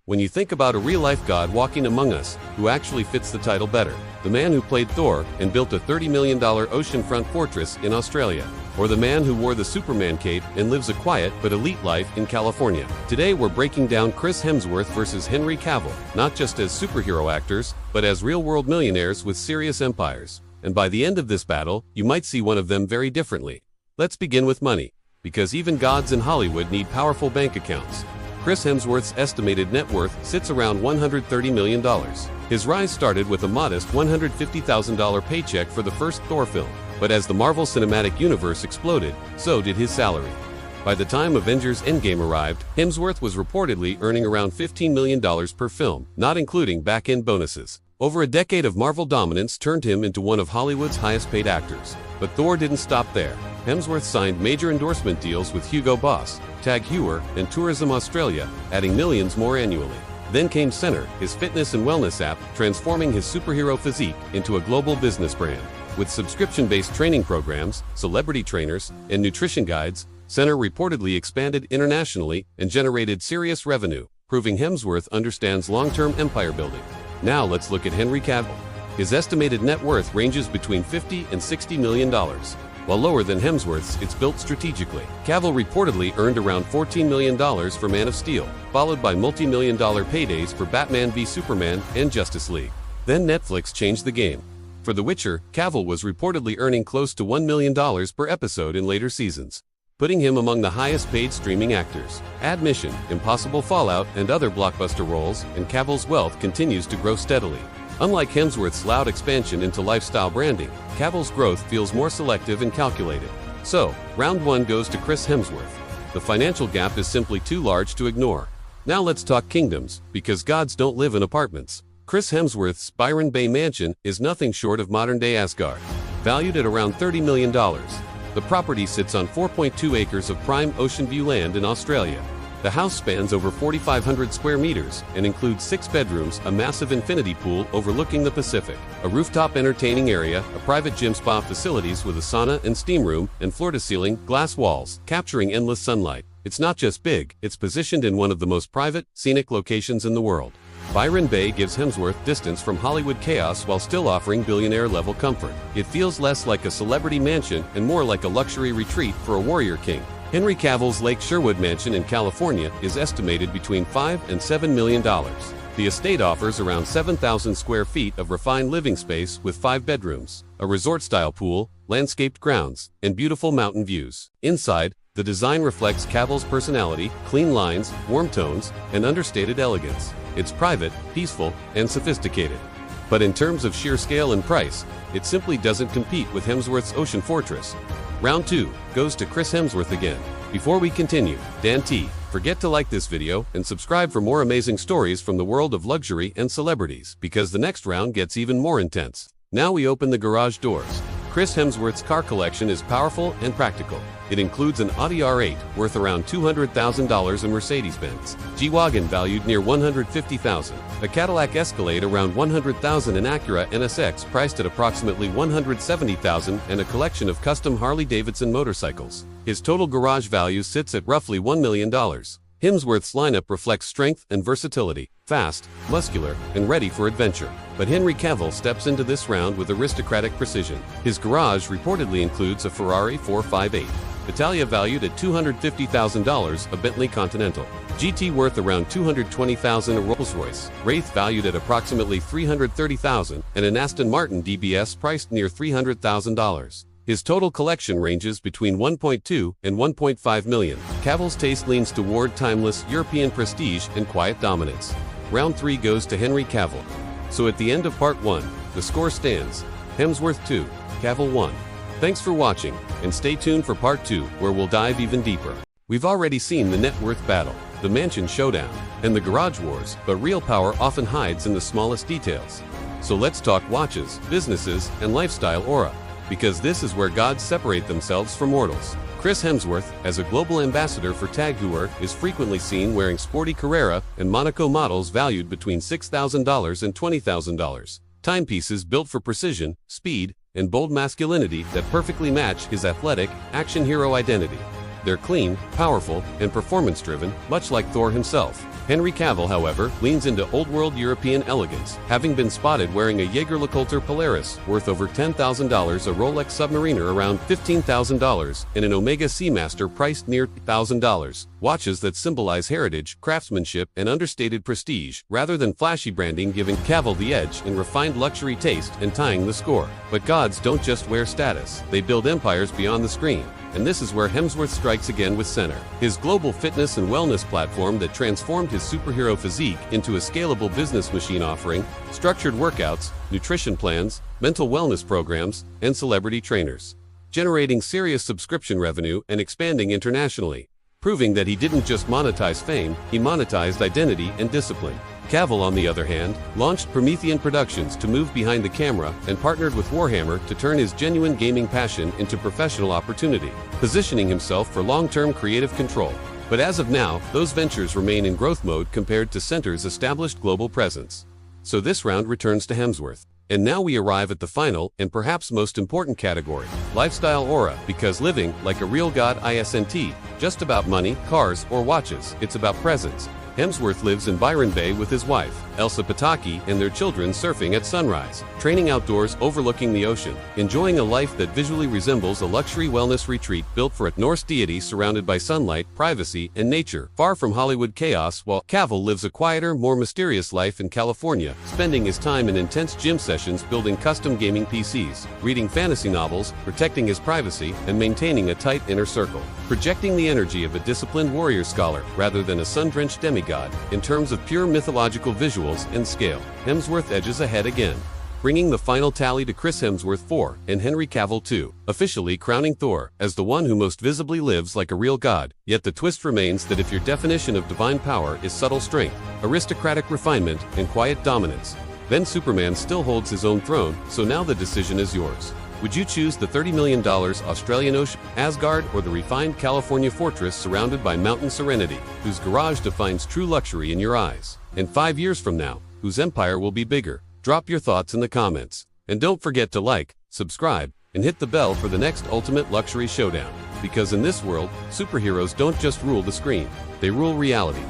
When you think about a real-life god walking among us, who actually fits the title better? The man who played Thor and built a $30 million oceanfront fortress in Australia? Or the man who wore the Superman cape and lives a quiet but elite life in California? Today we're breaking down Chris Hemsworth versus Henry Cavill, not just as superhero actors, but as real-world millionaires with serious empires. And by the end of this battle, you might see one of them very differently. Let's begin with money, because even gods in Hollywood need powerful bank accounts. Chris Hemsworth's estimated net worth sits around $130 million. His rise started with a modest $150,000 paycheck for the first Thor film, but as the Marvel Cinematic Universe exploded, so did his salary. By the time Avengers Endgame arrived, Hemsworth was reportedly earning around $15 million per film, not including back-end bonuses. Over a decade of Marvel dominance turned him into one of Hollywood's highest-paid actors. But Thor didn't stop there. Hemsworth signed major endorsement deals with Hugo Boss, Tag Heuer, and Tourism Australia, adding millions more annually. Then came Center, his fitness and wellness app, transforming his superhero physique into a global business brand. With subscription-based training programs, celebrity trainers, and nutrition guides, Center reportedly expanded internationally and generated serious revenue, proving Hemsworth understands long-term empire building. Now let's look at Henry Cavill. His estimated net worth ranges between $50 and $60 million. While lower than Hemsworth's, it's built strategically. Cavill reportedly earned around $14 million for Man of Steel, followed by multi-million-dollar paydays for Batman v Superman and Justice League. Then Netflix changed the game. For The Witcher, Cavill was reportedly earning close to $1 million per episode in later seasons, putting him among the highest-paid streaming actors. Add Mission, Impossible Fallout, and other blockbuster roles, and Cavill's wealth continues to grow steadily. Unlike Hemsworth's loud expansion into lifestyle branding, Cavill's growth feels more selective and calculated. So, round one goes to Chris Hemsworth. The financial gap is simply too large to ignore. Now let's talk kingdoms, because gods don't live in apartments. Chris Hemsworth's Byron Bay mansion is nothing short of modern-day Asgard. Valued at around $30 million, the property sits on 4.2 acres of prime ocean view land in Australia. The house spans over 4,500 square meters and includes 6 bedrooms, a massive infinity pool overlooking the Pacific, a rooftop entertaining area, a private gym spa facilities with a sauna and steam room, and floor-to-ceiling glass walls, capturing endless sunlight. It's not just big, it's positioned in one of the most private, scenic locations in the world. Byron Bay gives Hemsworth distance from Hollywood chaos while still offering billionaire-level comfort. It feels less like a celebrity mansion and more like a luxury retreat for a warrior king. Henry Cavill's Lake Sherwood mansion in California is estimated between $5 and $7 million. The estate offers around 7,000 square feet of refined living space with 5 bedrooms, a resort-style pool, landscaped grounds, and beautiful mountain views. Inside, the design reflects Cavill's personality, clean lines, warm tones, and understated elegance. It's private, peaceful, and sophisticated. But in terms of sheer scale and price, it simply doesn't compete with Hemsworth's Ocean Fortress. Round 2 goes to Chris Hemsworth again. Before we continue, Dan T, forget to like this video and subscribe for more amazing stories from the world of luxury and celebrities, because the next round gets even more intense. Now we open the garage doors. Chris Hemsworth's car collection is powerful and practical. It includes an Audi R8 worth around $200,000, a Mercedes-Benz G-Wagon valued near $150,000, a Cadillac Escalade around $100,000, an Acura NSX priced at approximately $170,000, and a collection of custom Harley-Davidson motorcycles. His total garage value sits at roughly $1 million. Hemsworth's lineup reflects strength and versatility, fast, muscular, and ready for adventure. But Henry Cavill steps into this round with aristocratic precision. His garage reportedly includes a Ferrari 458, Italia valued at $250,000, a Bentley Continental GT worth around $220,000, a Rolls-Royce Wraith valued at approximately $330,000, and an Aston Martin DBS priced near $300,000. His total collection ranges between $1.2 and $1.5 million. Cavill's taste leans toward timeless European prestige and quiet dominance. Round 3 goes to Henry Cavill. So at the end of part 1, the score stands: Hemsworth 2, Cavill 1. Thanks for watching, and stay tuned for part 2, where we'll dive even deeper. We've already seen the net worth battle, the mansion showdown, and the garage wars, but real power often hides in the smallest details. So let's talk watches, businesses, and lifestyle aura, because this is where gods separate themselves from mortals. Chris Hemsworth, as a global ambassador for Tag Heuer, is frequently seen wearing sporty Carrera and Monaco models valued between $6,000 and $20,000. Timepieces built for precision, speed, and bold masculinity that perfectly match his athletic, action hero identity. They're clean, powerful, and performance-driven, much like Thor himself. Henry Cavill, however, leans into old-world European elegance, having been spotted wearing a Jaeger-LeCoultre Polaris worth over $10,000, a Rolex Submariner around $15,000, and an Omega Seamaster priced near $1,000. Watches that symbolize heritage, craftsmanship, and understated prestige, rather than flashy branding, giving Cavill the edge in refined luxury taste and tying the score. But gods don't just wear status, they build empires beyond the screen. And this is where Hemsworth strikes again with center. His global fitness and wellness platform that transformed his superhero physique into a scalable business machine offering structured workouts, nutrition plans, mental wellness programs, and celebrity trainers, generating serious subscription revenue and expanding internationally, proving that he didn't just monetize fame, he monetized identity and discipline. Cavill, on the other hand, launched Promethean Productions to move behind the camera and partnered with Warhammer to turn his genuine gaming passion into professional opportunity, positioning himself for long-term creative control. But as of now, those ventures remain in growth mode compared to Center's established global presence. So this round returns to Hemsworth. And now we arrive at the final and perhaps most important category, lifestyle aura, because living like a real god isn't just about money, cars, or watches, it's about presence. Hemsworth lives in Byron Bay with his wife, Elsa Pataki, and their children surfing at sunrise, training outdoors overlooking the ocean, enjoying a life that visually resembles a luxury wellness retreat built for a Norse deity surrounded by sunlight, privacy, and nature, far from Hollywood chaos, while Cavill lives a quieter, more mysterious life in California, spending his time in intense gym sessions building custom gaming PCs, reading fantasy novels, protecting his privacy, and maintaining a tight inner circle, projecting the energy of a disciplined warrior scholar rather than a sun-drenched demigod. In terms of pure mythological visuals and scale, Hemsworth edges ahead again, bringing the final tally to Chris Hemsworth 4 and Henry Cavill 2, officially crowning Thor as the one who most visibly lives like a real god. Yet the twist remains that if your definition of divine power is subtle strength, aristocratic refinement, and quiet dominance, then Superman still holds his own throne, so now the decision is yours. Would you choose the $30 million Australian ocean, Asgard, or the refined California fortress surrounded by mountain serenity, whose garage defines true luxury in your eyes? And 5 years from now, whose empire will be bigger? Drop your thoughts in the comments. And don't forget to like, subscribe, and hit the bell for the next ultimate luxury showdown. Because in this world, superheroes don't just rule the screen, they rule reality.